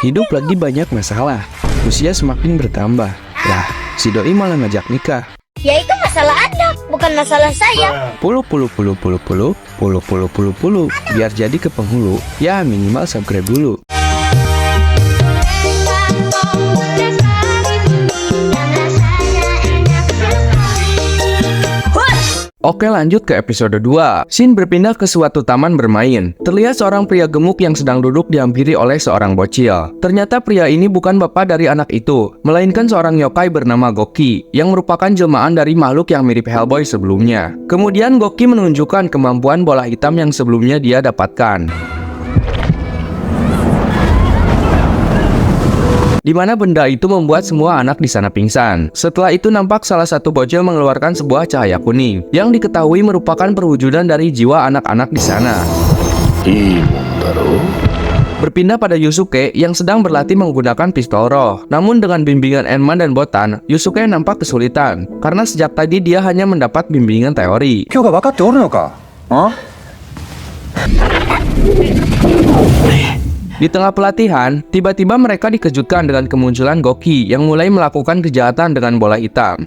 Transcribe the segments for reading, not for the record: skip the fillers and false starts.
hidup lagi banyak masalah. Usia semakin bertambah. Lah, si doi malah ngajak nikah. Ya itu masalah Anda, bukan masalah saya. Puluh. Biar jadi ke penghulu, ya minimal subscribe dulu. Oke, lanjut ke episode 2. Shin berpindah ke suatu taman bermain. Terlihat seorang pria gemuk yang sedang duduk dihampiri oleh seorang bocil. Ternyata pria ini bukan bapak dari anak itu, melainkan seorang yokai bernama Goki, yang merupakan jelmaan dari makhluk yang mirip Hellboy sebelumnya. Kemudian Goki menunjukkan kemampuan bola hitam yang sebelumnya dia dapatkan, di mana benda itu membuat semua anak di sana pingsan. Setelah itu nampak salah satu bocil mengeluarkan sebuah cahaya kuning, yang diketahui merupakan perwujudan dari jiwa anak-anak di sana. Berpindah pada Yusuke yang sedang berlatih menggunakan pistol roh. Namun dengan bimbingan Enma dan Botan, Yusuke nampak kesulitan, karena sejak tadi dia hanya mendapat bimbingan teori. Di tengah pelatihan, tiba-tiba mereka dikejutkan dengan kemunculan Goki yang mulai melakukan kejahatan dengan bola hitam.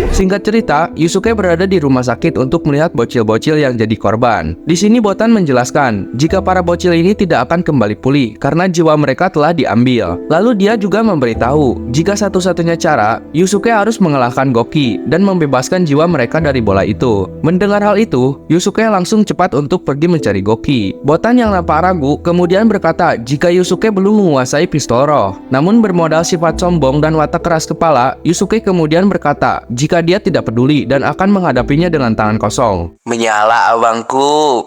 Singkat cerita, Yusuke berada di rumah sakit untuk melihat bocil-bocil yang jadi korban. Di sini Botan menjelaskan jika para bocil ini tidak akan kembali pulih karena jiwa mereka telah diambil. Lalu dia juga memberitahu jika satu-satunya cara Yusuke harus mengalahkan Goki dan membebaskan jiwa mereka dari bola itu. Mendengar hal itu, Yusuke langsung cepat untuk pergi mencari Goki. Botan yang nampak ragu kemudian berkata jika Yusuke belum menguasai pistol roh. Namun bermodal sifat sombong dan watak keras kepala, Yusuke kemudian berkata jika dia tidak peduli dan akan menghadapinya dengan tangan kosong. Menyala abangku.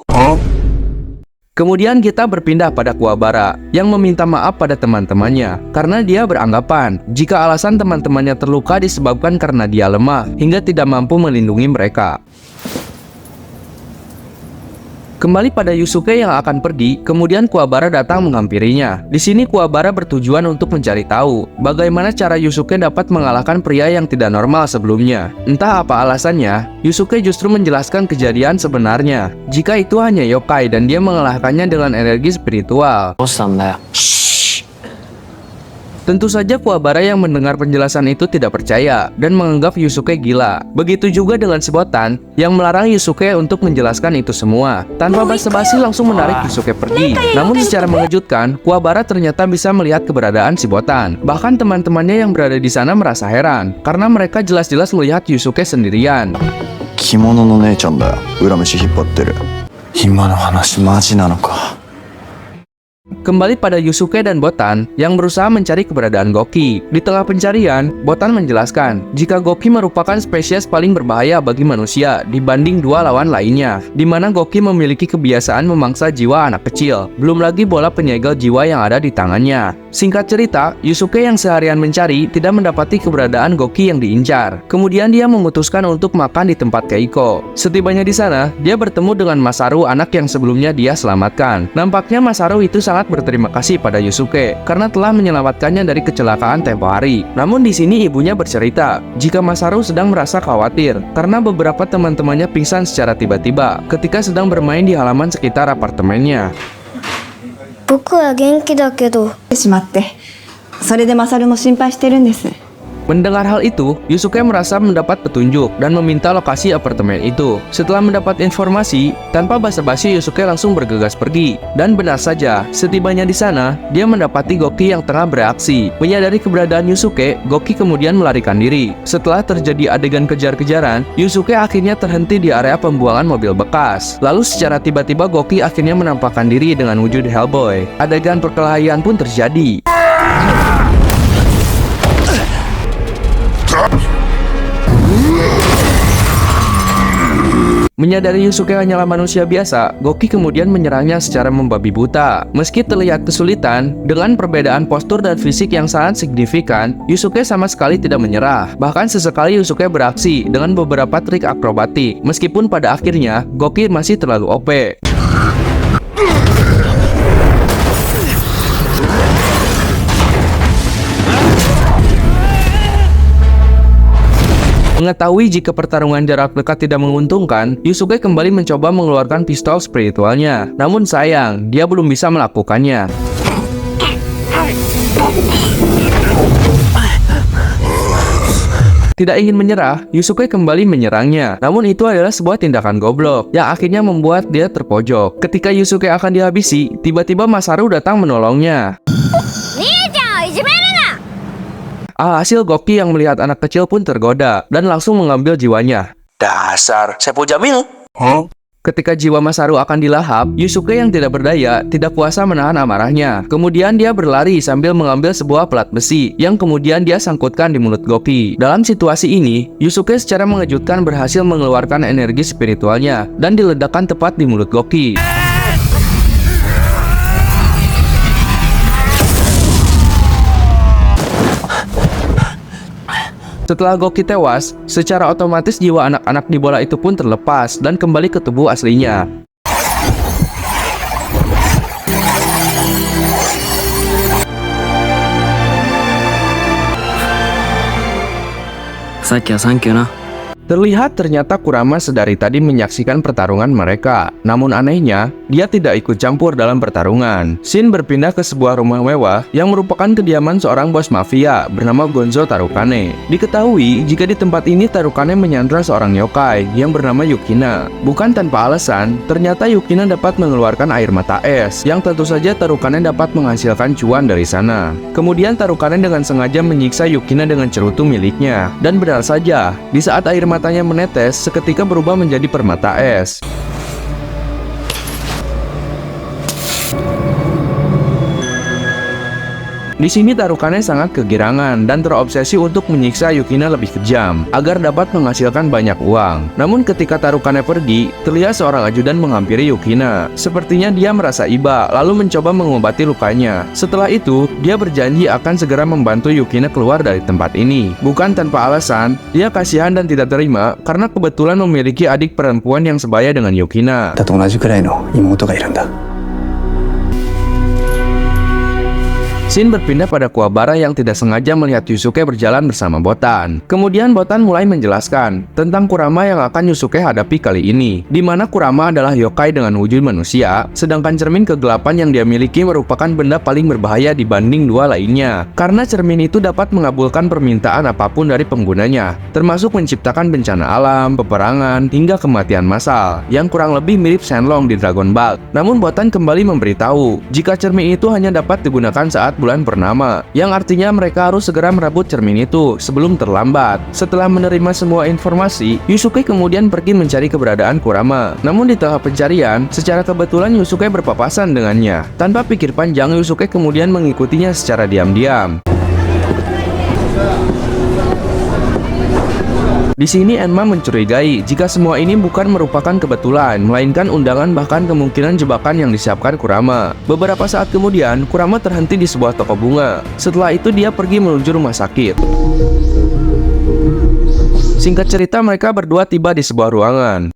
Kemudian kita berpindah pada Kuwabara yang meminta maaf pada teman-temannya karena dia beranggapan jika alasan teman-temannya terluka disebabkan karena dia lemah hingga tidak mampu melindungi mereka. Kembali pada Yusuke yang akan pergi, kemudian Kuwabara datang menghampirinya. Di sini Kuwabara bertujuan untuk mencari tahu bagaimana cara Yusuke dapat mengalahkan pria yang tidak normal sebelumnya. Entah apa alasannya, Yusuke justru menjelaskan kejadian sebenarnya. Jika itu hanya yokai dan dia mengalahkannya dengan energi spiritual. Tentu saja Kuwabara yang mendengar penjelasan itu tidak percaya dan menganggap Yusuke gila. Begitu juga dengan si Botan yang melarang Yusuke untuk menjelaskan itu semua. Tanpa basa-basi langsung menarik Yusuke pergi. Namun secara mengejutkan, Kuwabara ternyata bisa melihat keberadaan si Botan. Bahkan teman-temannya yang berada di sana merasa heran karena mereka jelas-jelas melihat Yusuke sendirian. Kimono no nee-chan da yo. Urameshi hippatte. Ima no hanashi maji nanoka? Kembali pada Yusuke dan Botan yang berusaha mencari keberadaan Goki. Di tengah pencarian, Botan menjelaskan jika Goki merupakan spesies paling berbahaya bagi manusia dibanding dua lawan lainnya, di mana Goki memiliki kebiasaan memangsa jiwa anak kecil, belum lagi bola penyegel jiwa yang ada di tangannya. Singkat cerita, Yusuke yang seharian mencari tidak mendapati keberadaan Goki yang diincar. Kemudian dia memutuskan untuk makan di tempat Keiko. Setibanya di sana, dia bertemu dengan Masaru, anak yang sebelumnya dia selamatkan. Nampaknya Masaru itu sangat berterima kasih pada Yusuke karena telah menyelamatkannya dari kecelakaan tempo hari. Namun di sini ibunya bercerita jika Masaru sedang merasa khawatir karena beberapa teman-temannya pingsan secara tiba-tiba ketika sedang bermain di halaman sekitar apartemennya. 僕は元気だけど。しまって、それでマサルも心配してるんです。 Mendengar hal itu, Yusuke merasa mendapat petunjuk dan meminta lokasi apartemen itu. Setelah mendapat informasi, tanpa basa-basi Yusuke langsung bergegas pergi. Dan benar saja, setibanya di sana, dia mendapati Goki yang tengah bereaksi. Menyadari keberadaan Yusuke, Goki kemudian melarikan diri. Setelah terjadi adegan kejar-kejaran, Yusuke akhirnya terhenti di area pembuangan mobil bekas. Lalu secara tiba-tiba Goki akhirnya menampakkan diri dengan wujud Hellboy. Adegan perkelahian pun terjadi. Menyadari Yusuke hanyalah manusia biasa, Goki kemudian menyerangnya secara membabi buta. Meski terlihat kesulitan, dengan perbedaan postur dan fisik yang sangat signifikan, Yusuke sama sekali tidak menyerah. Bahkan sesekali Yusuke beraksi dengan beberapa trik akrobatik, meskipun pada akhirnya Goki masih terlalu OP. Mengetahui jika pertarungan jarak dekat tidak menguntungkan, Yusuke kembali mencoba mengeluarkan pistol spiritualnya. Namun sayang, dia belum bisa melakukannya. Tidak ingin menyerah, Yusuke kembali menyerangnya. Namun itu adalah sebuah tindakan goblok yang akhirnya membuat dia terpojok. Ketika Yusuke akan dihabisi, tiba-tiba Masaru datang menolongnya. Alhasil Goki yang melihat anak kecil pun tergoda dan langsung mengambil jiwanya. Dasar Sepu Jamil. Ketika jiwa Masaru akan dilahap, Yusuke yang tidak berdaya tidak kuasa menahan amarahnya. Kemudian dia berlari sambil mengambil sebuah pelat besi yang kemudian dia sangkutkan di mulut Goki. Dalam situasi ini, Yusuke secara mengejutkan berhasil mengeluarkan energi spiritualnya dan diledakkan tepat di mulut Goki. Setelah Goki tewas, secara otomatis jiwa anak-anak di bola itu pun terlepas dan kembali ke tubuh aslinya. Terlihat ternyata Kurama sedari tadi menyaksikan pertarungan mereka. Namun anehnya, dia tidak ikut campur dalam pertarungan. Shin berpindah ke sebuah rumah mewah yang merupakan kediaman seorang bos mafia bernama Gonzo Tarukane. Diketahui jika di tempat ini Tarukane menyandra seorang yokai yang bernama Yukina. Bukan tanpa alasan, ternyata Yukina dapat mengeluarkan air mata es yang tentu saja Tarukane dapat menghasilkan cuan dari sana. Kemudian Tarukane dengan sengaja menyiksa Yukina dengan cerutu miliknya. Dan benar saja, di saat air matanya menetes, seketika berubah menjadi permata es. Di sini Tarukane sangat kegirangan dan terobsesi untuk menyiksa Yukina lebih kejam agar dapat menghasilkan banyak uang. Namun ketika Tarukane pergi, terlihat seorang ajudan menghampiri Yukina. Sepertinya dia merasa iba lalu mencoba mengobati lukanya. Setelah itu, dia berjanji akan segera membantu Yukina keluar dari tempat ini. Bukan tanpa alasan, dia kasihan dan tidak terima karena kebetulan memiliki adik perempuan yang sebaya dengan Yukina. Shin berpindah pada Kuwabara yang tidak sengaja melihat Yusuke berjalan bersama Botan. Kemudian Botan mulai menjelaskan tentang Kurama yang akan Yusuke hadapi kali ini, di mana Kurama adalah yokai dengan wujud manusia, sedangkan cermin kegelapan yang dia miliki merupakan benda paling berbahaya dibanding dua lainnya, karena cermin itu dapat mengabulkan permintaan apapun dari penggunanya, termasuk menciptakan bencana alam, peperangan, hingga kematian massal, yang kurang lebih mirip Shenlong di Dragon Ball. Namun Botan kembali memberitahu jika cermin itu hanya dapat digunakan saat bulan purnama, yang artinya mereka harus segera merebut cermin itu sebelum terlambat. Setelah menerima semua informasi, Yusuke kemudian pergi mencari keberadaan Kurama. Namun di tengah pencarian, secara kebetulan Yusuke berpapasan dengannya. Tanpa pikir panjang, Yusuke kemudian mengikutinya secara diam-diam. Di sini Enma mencurigai jika semua ini bukan merupakan kebetulan, melainkan undangan bahkan kemungkinan jebakan yang disiapkan Kurama. Beberapa saat kemudian, Kurama terhenti di sebuah toko bunga. Setelah itu dia pergi menuju rumah sakit. Singkat cerita, mereka berdua tiba di sebuah ruangan.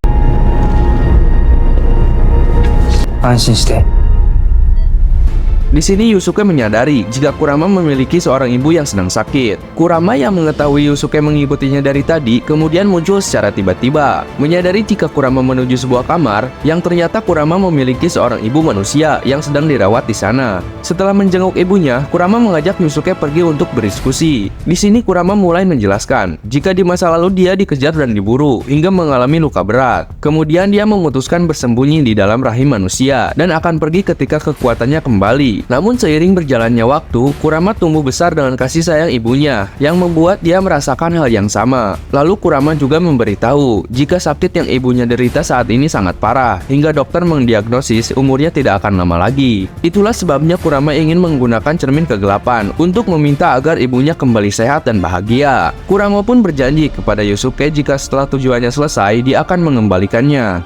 Di sini Yusuke menyadari jika Kurama memiliki seorang ibu yang sedang sakit. Kurama yang mengetahui Yusuke mengikutinya dari tadi kemudian muncul secara tiba-tiba. Menyadari jika Kurama menuju sebuah kamar yang ternyata Kurama memiliki seorang ibu manusia yang sedang dirawat di sana. Setelah menjenguk ibunya, Kurama mengajak Yusuke pergi untuk berdiskusi. Di sini Kurama mulai menjelaskan jika di masa lalu dia dikejar dan diburu hingga mengalami luka berat. Kemudian dia memutuskan bersembunyi di dalam rahim manusia dan akan pergi ketika kekuatannya kembali. Namun seiring berjalannya waktu, Kurama tumbuh besar dengan kasih sayang ibunya yang membuat dia merasakan hal yang sama. Lalu Kurama juga memberitahu jika sakit yang ibunya derita saat ini sangat parah hingga dokter mendiagnosis umurnya tidak akan lama lagi. Itulah sebabnya Kurama ingin menggunakan cermin kegelapan untuk meminta agar ibunya kembali sehat dan bahagia. Kurama pun berjanji kepada Yusuke jika setelah tujuannya selesai dia akan mengembalikannya.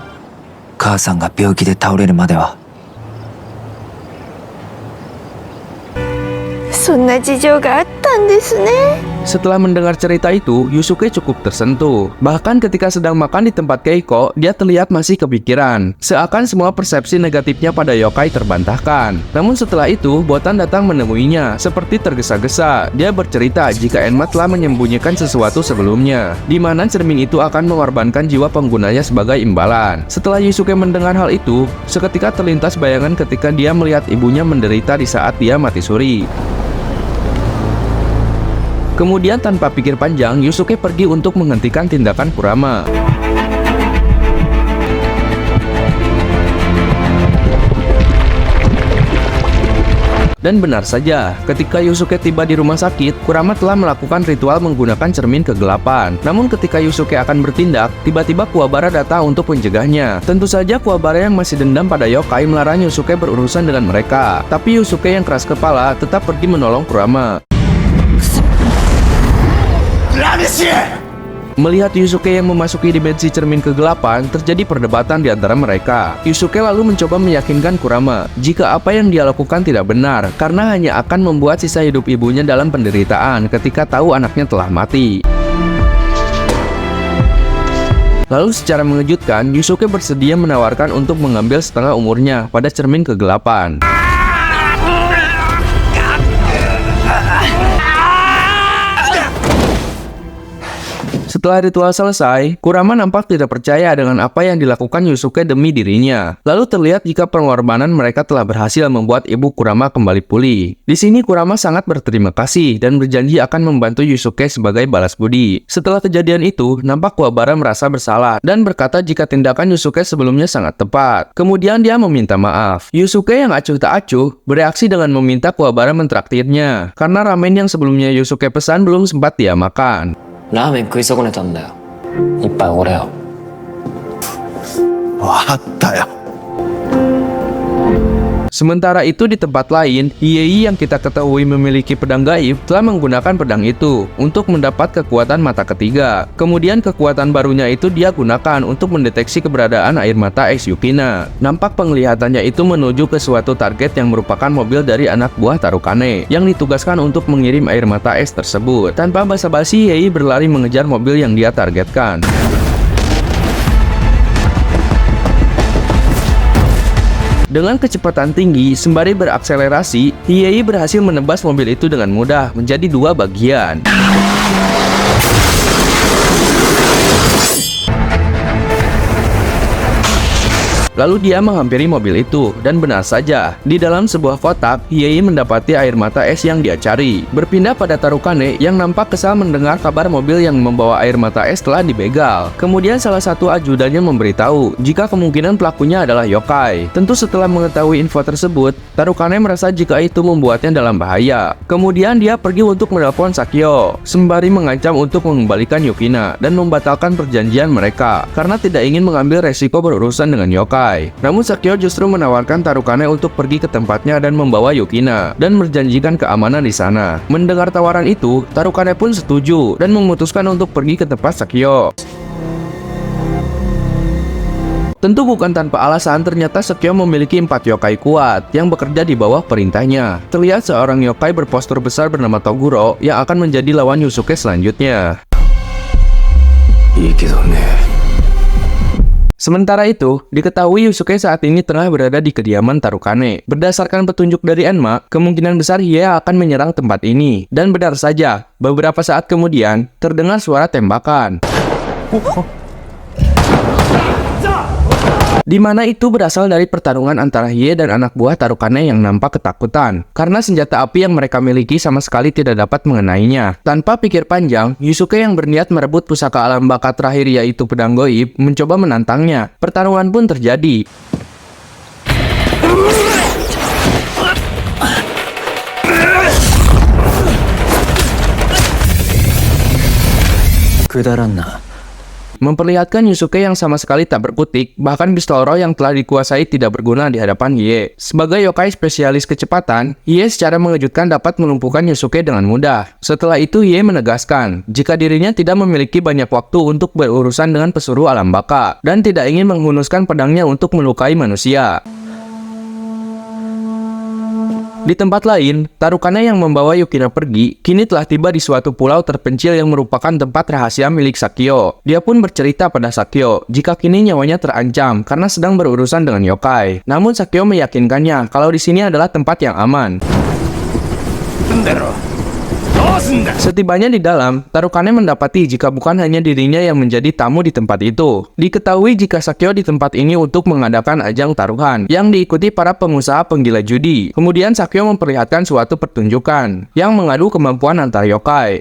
母さんが病気で倒れるまではそんな事情があったなんですね。 Setelah mendengar cerita itu, Yusuke cukup tersentuh. Bahkan ketika sedang makan di tempat Keiko, dia terlihat masih kepikiran. Seakan semua persepsi negatifnya pada yokai terbantahkan. Namun setelah itu, Botan datang menemuinya. Seperti tergesa-gesa, dia bercerita jika Enma telah menyembunyikan sesuatu sebelumnya, di mana cermin itu akan mengorbankan jiwa penggunanya sebagai imbalan. Setelah Yusuke mendengar hal itu, seketika terlintas bayangan ketika dia melihat ibunya menderita di saat dia mati suri. Kemudian tanpa pikir panjang, Yusuke pergi untuk menghentikan tindakan Kurama. Dan benar saja, ketika Yusuke tiba di rumah sakit, Kurama telah melakukan ritual menggunakan cermin kegelapan. Namun ketika Yusuke akan bertindak, tiba-tiba Kuwabara datang untuk mencegahnya. Tentu saja Kuwabara yang masih dendam pada yokai melarang Yusuke berurusan dengan mereka. Tapi Yusuke yang keras kepala tetap pergi menolong Kurama. Melihat Yusuke yang memasuki dimensi cermin kegelapan, terjadi perdebatan di antara mereka. Yusuke lalu mencoba meyakinkan Kurama jika apa yang dia lakukan tidak benar, karena hanya akan membuat sisa hidup ibunya dalam penderitaan ketika tahu anaknya telah mati. Lalu secara mengejutkan, Yusuke bersedia menawarkan untuk mengambil setengah umurnya pada cermin kegelapan. Setelah ritual selesai, Kurama nampak tidak percaya dengan apa yang dilakukan Yusuke demi dirinya. Lalu terlihat jika pengorbanan mereka telah berhasil membuat ibu Kurama kembali pulih. Di sini Kurama sangat berterima kasih dan berjanji akan membantu Yusuke sebagai balas budi. Setelah kejadian itu, nampak Kuwabara merasa bersalah dan berkata jika tindakan Yusuke sebelumnya sangat tepat. Kemudian dia meminta maaf. Yusuke yang acuh tak acuh bereaksi dengan meminta Kuwabara mentraktirnya karena ramen yang sebelumnya Yusuke pesan belum sempat dia makan. ラーメン食い損ねたんだよ。一杯おごれよ。わかったよ。 Sementara itu di tempat lain, Hiei yang kita ketahui memiliki pedang gaib telah menggunakan pedang itu untuk mendapat kekuatan mata ketiga. Kemudian kekuatan barunya itu dia gunakan untuk mendeteksi keberadaan air mata es Yukina. Nampak penglihatannya itu menuju ke suatu target yang merupakan mobil dari anak buah Tarukane yang ditugaskan untuk mengirim air mata es tersebut. Tanpa basa-basi, Hiei berlari mengejar mobil yang dia targetkan. Dengan kecepatan tinggi, sembari berakselerasi, Hiei berhasil menebas mobil itu dengan mudah menjadi dua bagian. Lalu dia menghampiri mobil itu, dan benar saja, di dalam sebuah kotak, Hiei mendapati air mata es yang dia cari. Berpindah pada Tarukane yang nampak kesal mendengar kabar mobil yang membawa air mata es telah dibegal. Kemudian salah satu ajudannya memberitahu jika kemungkinan pelakunya adalah yokai. Tentu setelah mengetahui info tersebut, Tarukane merasa jika itu membuatnya dalam bahaya. Kemudian dia pergi untuk menelpon Sakyo, sembari mengancam untuk mengembalikan Yukina dan membatalkan perjanjian mereka karena tidak ingin mengambil resiko berurusan dengan yokai. Namun Sakyo justru menawarkan Tarukane untuk pergi ke tempatnya dan membawa Yukina dan berjanjikan keamanan di sana. Mendengar tawaran itu, Tarukane pun setuju dan memutuskan untuk pergi ke tempat Sakyo. Tentu bukan tanpa alasan, ternyata Sakyo memiliki 4 yokai kuat yang bekerja di bawah perintahnya. Terlihat seorang yokai berpostur besar bernama Toguro yang akan menjadi lawan Yusuke selanjutnya. Sementara itu, diketahui Yusuke saat ini tengah berada di kediaman Tarukane. Berdasarkan petunjuk dari Enma, kemungkinan besar ia akan menyerang tempat ini. Dan benar saja, beberapa saat kemudian, terdengar suara tembakan. Di mana itu berasal dari pertarungan antara Hiei dan anak buah Tarukane yang nampak ketakutan karena senjata api yang mereka miliki sama sekali tidak dapat mengenainya. Tanpa pikir panjang, Yusuke yang berniat merebut pusaka alam baka terakhir yaitu pedang goib mencoba menantangnya. Pertarungan pun terjadi. Kudaranna. Memperlihatkan Yusuke yang sama sekali tak berkutik, bahkan pistol roh yang telah dikuasai tidak berguna di hadapan Hiei. Sebagai yokai spesialis kecepatan, Hiei secara mengejutkan dapat melumpuhkan Yusuke dengan mudah. Setelah itu Hiei menegaskan jika dirinya tidak memiliki banyak waktu untuk berurusan dengan pesuruh alam baka dan tidak ingin menghunuskan pedangnya untuk melukai manusia. Di tempat lain, Tarukane yang membawa Yukina pergi kini telah tiba di suatu pulau terpencil yang merupakan tempat rahasia milik Sakyo. Dia pun bercerita pada Sakyo jika kini nyawanya terancam karena sedang berurusan dengan yokai. Namun Sakyo meyakinkannya kalau di sini adalah tempat yang aman. Setibanya di dalam, Tarukane mendapati jika bukan hanya dirinya yang menjadi tamu di tempat itu. Diketahui jika Sakyo di tempat ini untuk mengadakan ajang taruhan yang diikuti para pengusaha penggila judi. Kemudian Sakyo memperlihatkan suatu pertunjukan yang mengadu kemampuan antar yokai.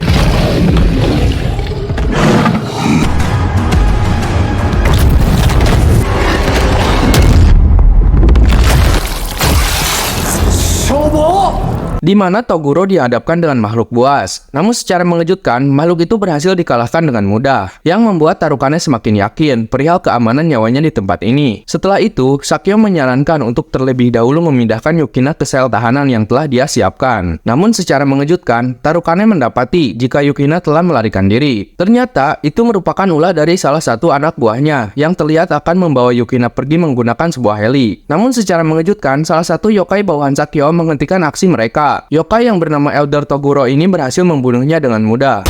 Di mana Toguro dihadapkan dengan makhluk buas. Namun secara mengejutkan, makhluk itu berhasil dikalahkan dengan mudah, yang membuat Tarukane semakin yakin perihal keamanan nyawanya di tempat ini. Setelah itu, Sakyo menyarankan untuk terlebih dahulu memindahkan Yukina ke sel tahanan yang telah dia siapkan. Namun secara mengejutkan, Tarukane mendapati jika Yukina telah melarikan diri. Ternyata, itu merupakan ulah dari salah satu anak buahnya yang terlihat akan membawa Yukina pergi menggunakan sebuah heli. Namun secara mengejutkan, salah satu yokai bawahan Sakyo menghentikan aksi mereka. Yokai yang bernama Elder Toguro ini berhasil membunuhnya dengan mudah.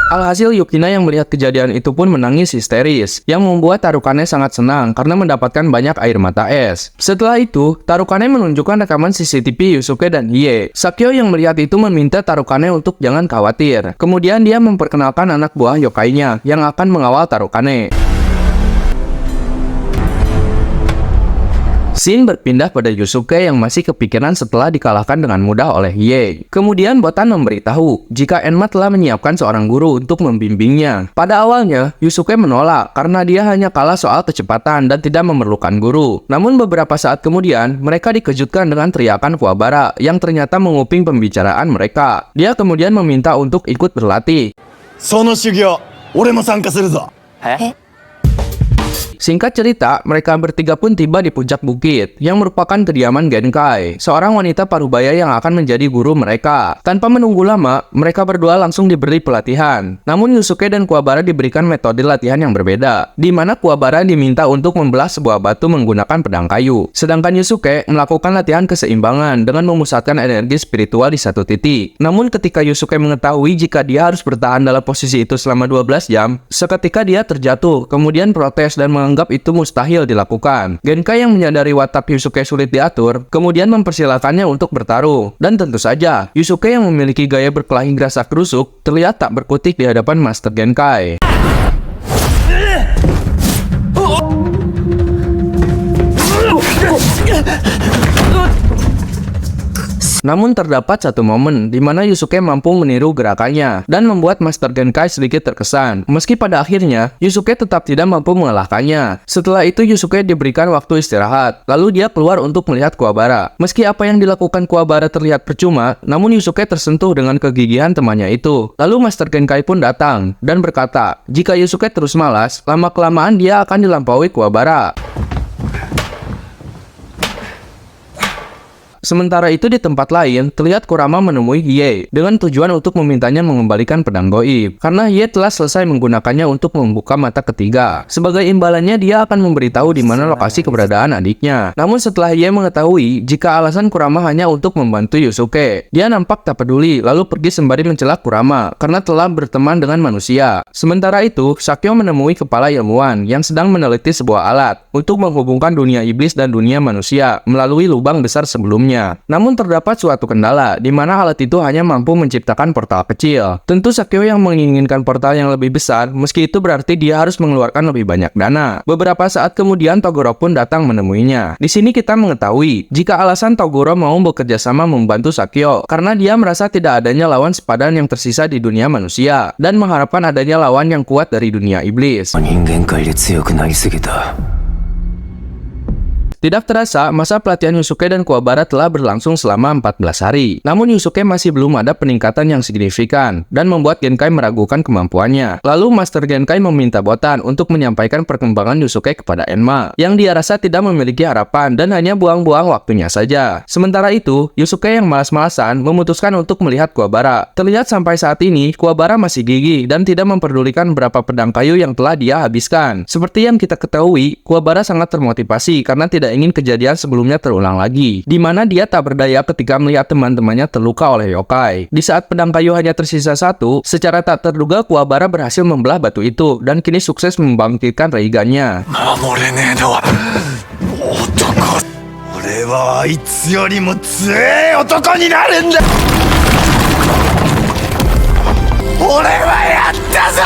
Alhasil Yukina yang melihat kejadian itu pun menangis histeris, yang membuat Tarukane sangat senang karena mendapatkan banyak air mata es. Setelah itu, Tarukane menunjukkan rekaman CCTV Yusuke dan Hie. Sakyo yang melihat itu meminta Tarukane untuk jangan khawatir. Kemudian dia memperkenalkan anak buah yokainya yang akan mengawal Tarukane. Scene berpindah pada Yusuke yang masih kepikiran setelah dikalahkan dengan mudah oleh Hie. Kemudian Botan memberitahu jika Enma telah menyiapkan seorang guru untuk membimbingnya. Pada awalnya, Yusuke menolak karena dia hanya kalah soal kecepatan dan tidak memerlukan guru. Namun beberapa saat kemudian, mereka dikejutkan dengan teriakan Kuwabara yang ternyata menguping pembicaraan mereka. Dia kemudian meminta untuk ikut berlatih. Singkat cerita, mereka bertiga pun tiba di puncak bukit, yang merupakan kediaman Genkai, seorang wanita parubaya yang akan menjadi guru mereka. Tanpa menunggu lama, mereka berdua langsung diberi pelatihan. Namun Yusuke dan Kuwabara diberikan metode latihan yang berbeda, di mana Kuwabara diminta untuk membelah sebuah batu menggunakan pedang kayu. Sedangkan Yusuke melakukan latihan keseimbangan dengan memusatkan energi spiritual di satu titik. Namun ketika Yusuke mengetahui jika dia harus bertahan dalam posisi itu selama 12 jam, seketika dia terjatuh, kemudian protes dan menganggap itu mustahil dilakukan. Genkai yang menyadari watak Yusuke sulit diatur, kemudian mempersilakannya untuk bertarung. Dan tentu saja, Yusuke yang memiliki gaya berkelahi gerasa kerusuk terlihat tak berkutik di hadapan Master Genkai. Namun terdapat satu momen di mana Yusuke mampu meniru gerakannya dan membuat Master Genkai sedikit terkesan. Meski pada akhirnya Yusuke tetap tidak mampu mengalahkannya. Setelah itu Yusuke diberikan waktu istirahat, lalu dia keluar untuk melihat Kuwabara. Meski apa yang dilakukan Kuwabara terlihat percuma, namun Yusuke tersentuh dengan kegigihan temannya itu. Lalu Master Genkai pun datang dan berkata, jika Yusuke terus malas, lama-kelamaan dia akan dilampaui Kuwabara. Sementara itu di tempat lain, terlihat Kurama menemui Hie dengan tujuan untuk memintanya mengembalikan pedang goib, karena Hie telah selesai menggunakannya untuk membuka mata ketiga. Sebagai imbalannya, dia akan memberitahu di mana lokasi keberadaan adiknya. Namun setelah Hie mengetahui jika alasan Kurama hanya untuk membantu Yusuke, dia nampak tak peduli lalu pergi sembari mencela Kurama karena telah berteman dengan manusia. Sementara itu, Sakyo menemui kepala ilmuwan yang sedang meneliti sebuah alat untuk menghubungkan dunia iblis dan dunia manusia melalui lubang besar sebelumnya. Namun terdapat suatu kendala, di mana alat itu hanya mampu menciptakan portal kecil. Tentu Sakyo yang menginginkan portal yang lebih besar, meski itu berarti dia harus mengeluarkan lebih banyak dana. Beberapa saat kemudian Toguro pun datang menemuinya. Di sini kita mengetahui jika alasan Toguro mau bekerja sama membantu Sakyo, karena dia merasa tidak adanya lawan sepadan yang tersisa di dunia manusia, dan mengharapkan adanya lawan yang kuat dari dunia iblis. Tidak terasa, masa pelatihan Yusuke dan Kuwabara telah berlangsung selama 14 hari. Namun Yusuke masih belum ada peningkatan yang signifikan dan membuat Genkai meragukan kemampuannya. Lalu Master Genkai meminta Botan untuk menyampaikan perkembangan Yusuke kepada Enma, yang dia rasa tidak memiliki harapan dan hanya buang-buang waktunya saja. Sementara itu, Yusuke yang malas-malasan memutuskan untuk melihat Kuwabara. Terlihat sampai saat ini, Kuwabara masih gigih dan tidak memperdulikan berapa pedang kayu yang telah dia habiskan. Seperti yang kita ketahui, Kuwabara sangat termotivasi karena tidak ingin kejadian sebelumnya terulang lagi, di mana dia tak berdaya ketika melihat teman-temannya terluka oleh yokai. Di saat pedang kayu hanya tersisa satu, secara tak terduga Kuwabara berhasil membelah batu itu dan kini sukses membangkitkan Reigannya. 守れねえのは男。俺はあいつよりも強え男になるんだ。俺はやったぞ。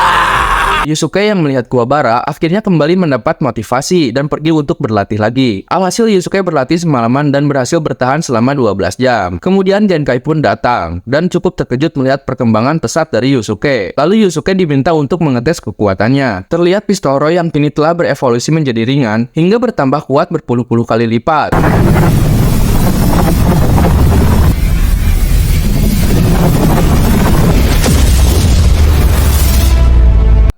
Yusuke yang melihat Kuwabara akhirnya kembali mendapat motivasi dan pergi untuk berlatih lagi. Alhasil Yusuke berlatih semalaman dan berhasil bertahan selama 12 jam. Kemudian Genkai pun datang dan cukup terkejut melihat perkembangan pesat dari Yusuke. Lalu Yusuke diminta untuk mengetes kekuatannya. Terlihat pistol Roy yang kini telah berevolusi menjadi ringan hingga bertambah kuat berpuluh-puluh kali lipat.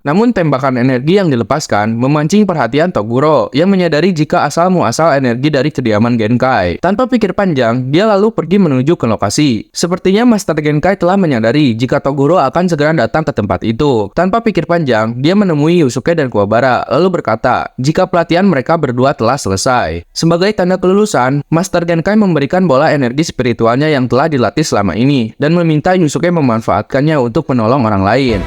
Namun tembakan energi yang dilepaskan memancing perhatian Toguro yang menyadari jika asal muasal energi dari kediaman Genkai. Tanpa pikir panjang, dia lalu pergi menuju ke lokasi. Sepertinya Master Genkai telah menyadari jika Toguro akan segera datang ke tempat itu. Tanpa pikir panjang, dia menemui Yusuke dan Kuwabara lalu berkata jika pelatihan mereka berdua telah selesai. Sebagai tanda kelulusan, Master Genkai memberikan bola energi spiritualnya yang telah dilatih selama ini dan meminta Yusuke memanfaatkannya untuk menolong orang lain.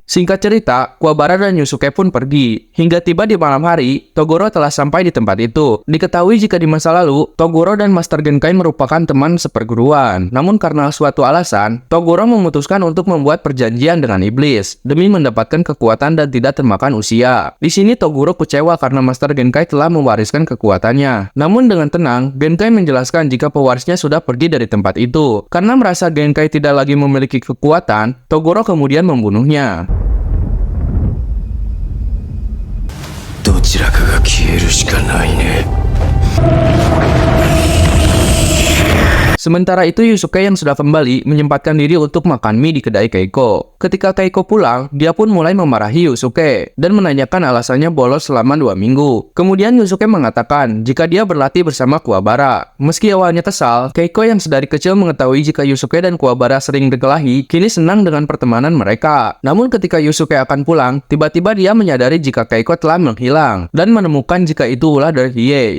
Singkat cerita, Kuwabara dan Yusuke pun pergi. Hingga tiba di malam hari, Toguro telah sampai di tempat itu. Diketahui jika di masa lalu, Toguro dan Master Genkai merupakan teman seperguruan. Namun karena suatu alasan, Toguro memutuskan untuk membuat perjanjian dengan iblis demi mendapatkan kekuatan dan tidak termakan usia. Di sini Toguro kecewa karena Master Genkai telah mewariskan kekuatannya. Namun dengan tenang, Genkai menjelaskan jika pewarisnya sudah pergi dari tempat itu. Karena merasa Genkai tidak lagi memiliki kekuatan, Toguro kemudian membunuhnya. どちらかが消えるしかないね。 Sementara itu Yusuke yang sudah kembali menyempatkan diri untuk makan mie di kedai Keiko. Ketika Keiko pulang, dia pun mulai memarahi Yusuke dan menanyakan alasannya bolos selama 2 minggu. Kemudian Yusuke mengatakan jika dia berlatih bersama Kuwabara. Meski awalnya kesal, Keiko yang sedari kecil mengetahui jika Yusuke dan Kuwabara sering berkelahi, kini senang dengan pertemanan mereka. Namun ketika Yusuke akan pulang, tiba-tiba dia menyadari jika Keiko telah menghilang dan menemukan jika itu ulah dari Hiei.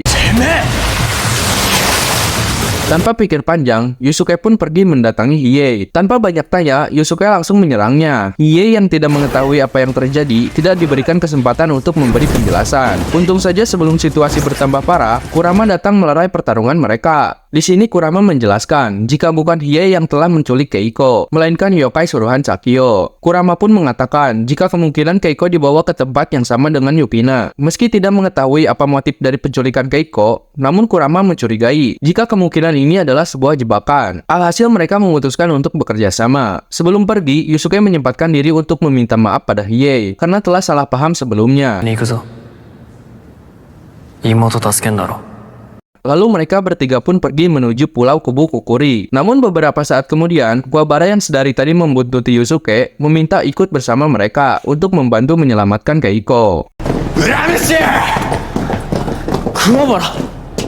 Tanpa pikir panjang, Yusuke pun pergi mendatangi Hiei. Tanpa banyak tanya, Yusuke langsung menyerangnya. Hiei yang tidak mengetahui apa yang terjadi, tidak diberikan kesempatan untuk memberi penjelasan. Untung saja sebelum situasi bertambah parah, Kurama datang melerai pertarungan mereka. Di sini Kurama menjelaskan jika bukan Hiei yang telah menculik Keiko, melainkan yokai suruhan Chakyo. Kurama pun mengatakan jika kemungkinan Keiko dibawa ke tempat yang sama dengan Yukina. Meski tidak mengetahui apa motif dari penculikan Keiko, namun Kurama mencurigai jika kemungkinan ini adalah sebuah jebakan. Alhasil mereka memutuskan untuk bekerja sama. Sebelum pergi, Yusuke menyempatkan diri untuk meminta maaf pada Hiei karena telah salah paham sebelumnya. 行くぞ。妹助けんだろ。 Lalu mereka bertiga pun pergi menuju Pulau Kubu Kukuri. Namun beberapa saat kemudian, Kuwabara yang sedari tadi membuntuti Yusuke meminta ikut bersama mereka untuk membantu menyelamatkan Keiko.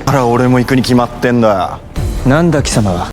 あら俺も行くに決まってんだ。なんだ貴様は。